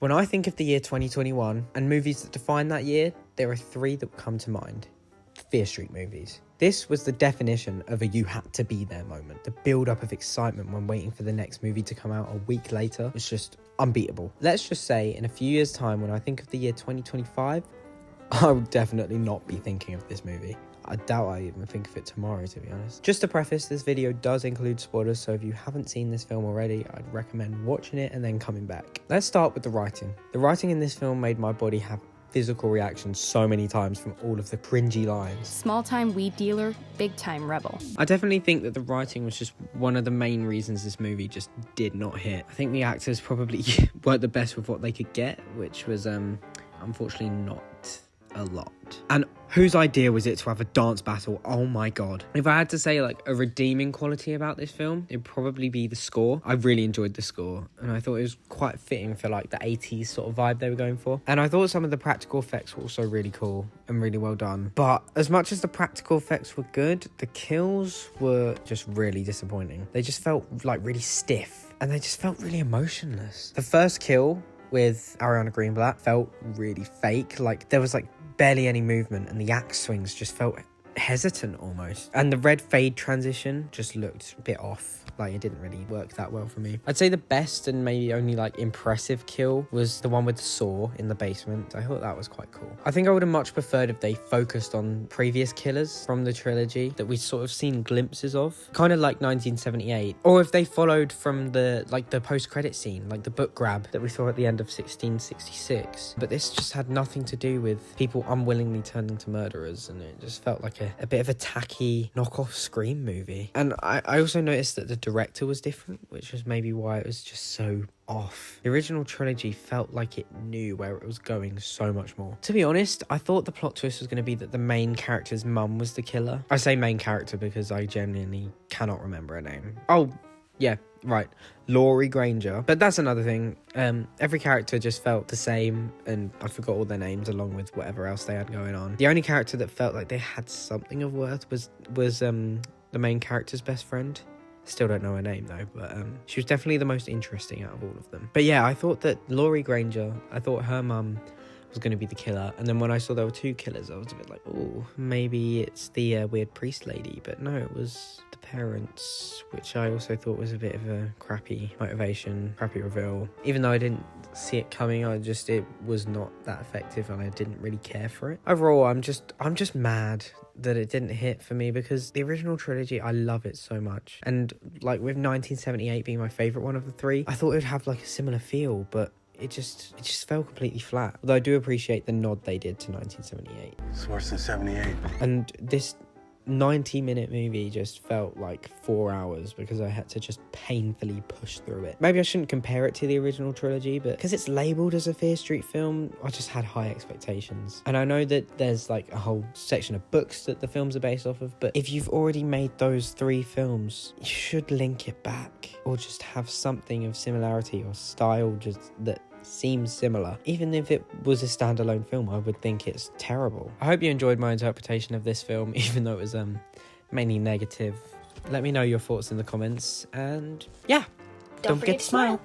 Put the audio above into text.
When I think of the year 2021 and movies that define that year, there are three that come to mind. Fear Street movies. This was the definition of a you had to be there moment. The build-up of excitement when waiting for the next movie to come out a week later was just unbeatable. Let's just say in a few years' time, when I think of the year 2025, I will definitely not be thinking of this movie. I doubt I even think of it tomorrow, to be honest. Just to preface, this video does include spoilers, so if you haven't seen this film already, I'd recommend watching it and then coming back. Let's start with the writing. The writing in this film made my body have physical reactions so many times from all of the cringy lines. Small-time weed dealer, big-time rebel. I definitely think that the writing was just one of the main reasons this movie just did not hit. I think the actors probably weren't the best with what they could get, which was unfortunately not a lot. And whose idea was it to have a dance battle? Oh my god. If I had to say like a redeeming quality about this film, it'd probably be the score. I really enjoyed the score and I thought it was quite fitting for like the 80s sort of vibe they were going for. And I thought some of the practical effects were also really cool and really well done. But as much as the practical effects were good, the kills were just really disappointing. They just felt like really stiff and they just felt really emotionless. The first kill with Ariana Greenblatt felt really fake. Like there was like barely any movement and the axe swings just felt hesitant almost. And the red fade transition just looked a bit off. Like it didn't really work that well for me. I'd say the best and maybe only like impressive kill was the one with the saw in the basement. I thought that was quite cool. I think I would have much preferred if they focused on previous killers from the trilogy that we'd sort of seen glimpses of, kind of like 1978, or if they followed from the post-credit scene, like the book grab that we saw at the end of 1666. But this just had nothing to do with people unwillingly turning to murderers, and it just felt like a bit of a tacky knockoff Scream movie. And I also noticed that the director was different, which was maybe why it was just so off. The original trilogy felt like it knew where it was going so much more. To be honest, I thought the plot twist was going to be that the main character's mum was the killer. I say main character because I genuinely cannot remember her name. Oh, yeah, right. Laurie Granger. But that's another thing. Every character just felt the same and I forgot all their names along with whatever else they had going on. The only character that felt like they had something of worth was the main character's best friend. Still don't know her name though, but she was definitely the most interesting out of all of them. But yeah, I thought that Laurie Granger, I thought her mum was going to be the killer. And then when I saw there were two killers, I was a bit like, oh, maybe it's the weird priest lady. But no, it was the parents, which I also thought was a bit of a crappy motivation, crappy reveal. Even though I didn't see it coming, it was not that effective and I didn't really care for it. Overall, I'm just mad that it didn't hit for me because the original trilogy, I love it so much. And like with 1978 being my favourite one of the three, I thought it would have like a similar feel, but it just fell completely flat. Although I do appreciate the nod they did to 1978. It's worse than 78. And this 90-minute movie just felt like 4 hours because I had to just painfully push through it. Maybe I shouldn't compare it to the original trilogy, but because it's labelled as a Fear Street film, I just had high expectations. And I know that there's like a whole section of books that the films are based off of, but if you've already made those three films, you should link it back or just have something of similarity or style just that seems similar. Even if it was a standalone film, I would think it's terrible. I hope you enjoyed my interpretation of this film, even though it was mainly negative. Let me know your thoughts in the comments, and yeah, don't forget to smile.